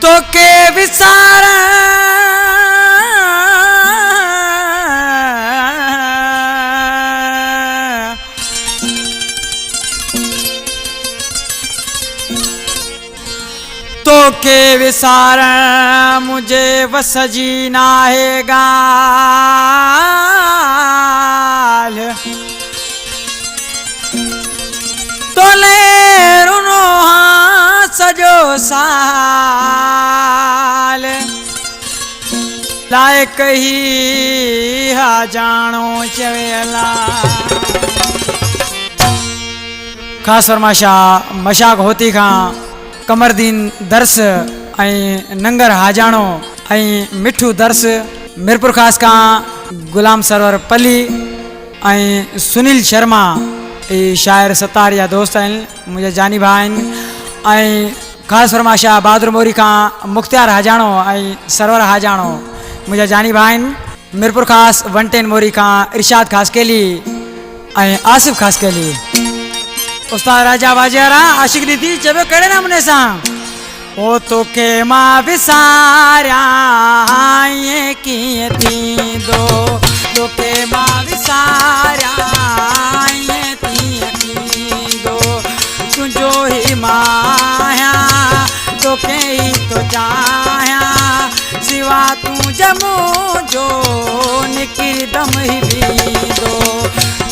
तो के विसार तो के विसार मुझे वस जी नाहे गाल तो ले रुनो हाँ सजो साल लायक ही हा जानो चवेला खास फरमाशा मशाक होती खां कमरदीन दर्स ऐं नंगर हाजाणो ऐं मिठू दर्स मिरपुर खास का गुलाम सरवर पली ऐं सुनील शर्मा शायर सतार या दोस्त आहिनि मुंहिंजा जानी भाउ आहिनि ऐं ख़ासि फरमाशा बहादुर मोरी खां मुख्तियार हाजाणो ऐं सरवर हाजाणो मुंहिंजा जानी भाउ आहिनि मिरपुर ख़ासि वनटेन मोरी खां इरशाद खासकेली ऐं आसिफ खासकेली उस्ताद राजा वाजियारा आशिक नीति चवे कड़े नमूने सां ओ तोखे मां विसारिया ये कीअं थींदो तोखे मां विसारिया ये कीअं थींदो तुंहिंजो ही माया तोखे ही तो चाहियां सिवा तूं जमो जो निकिरी दम ही बींदो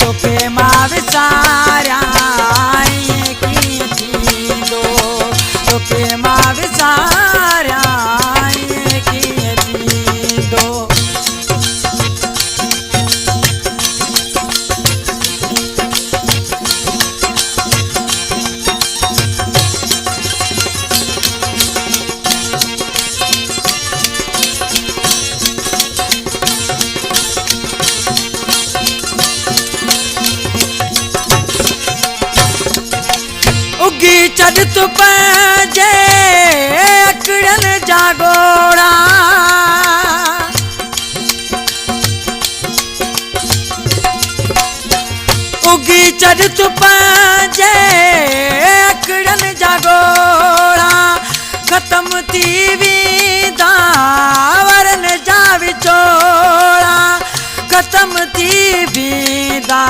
तोखे मां विसारिया तोखे मां विसारिया ये कीअं थींदो उगी चढ़ तू पंहिंजे अकड़नि जा गोड़ा उगी चढ़ तू पंहिंजे अकड़नि जा गोड़ा ख़त्म थी वेंदा वरनि जा विछोड़ा ख़त्म थी वेंदा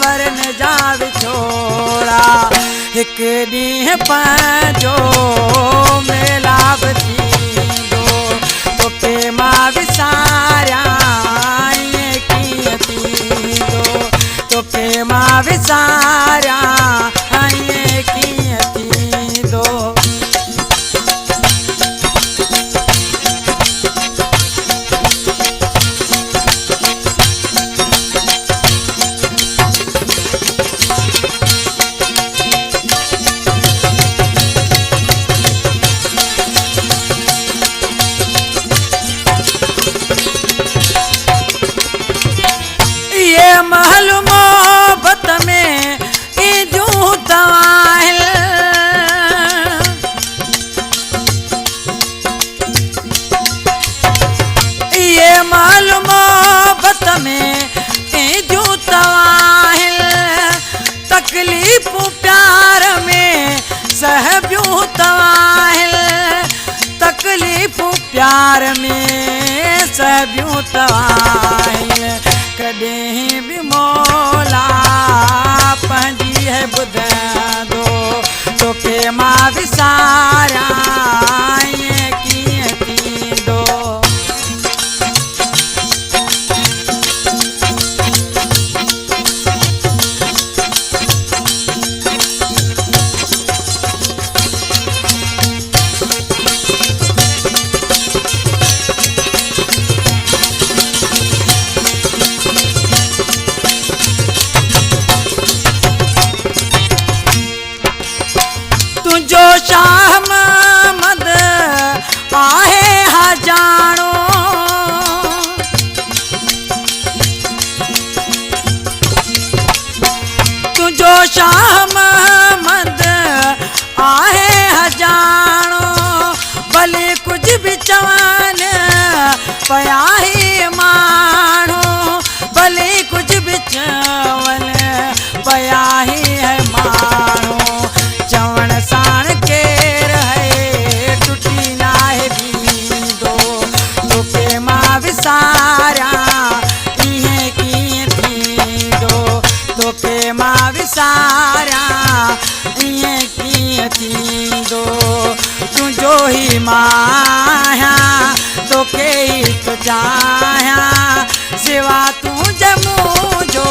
वरनि जा विछोड़ा हिकु ॾींहुं पंहिंजो मेलाप थींदो तोखे मां विसारिया ये कीअं थींदो तोखे मां विसारिया ये कीअं थींदो महल मोहब्बत में ईंदियूं तव्हां ये महल मोहब्बत में ईंदियूं तव्हां तकलीफ़ूं प्यार में सहबियूं तव्हां तकलीफ़ूं प्यार में सहबियूं तव्हां कॾहिं बि मौला पंहिंजी है ॿुधंदो तोखे मां विसारिया ये कीअं थींदो तुझो ही माया तोखे ही तो चाहिया सिवा तुझे मुझो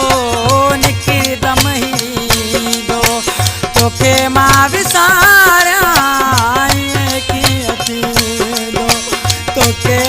निकदम ही दो तोखे मां विसारिया कीअं थींदो तोखे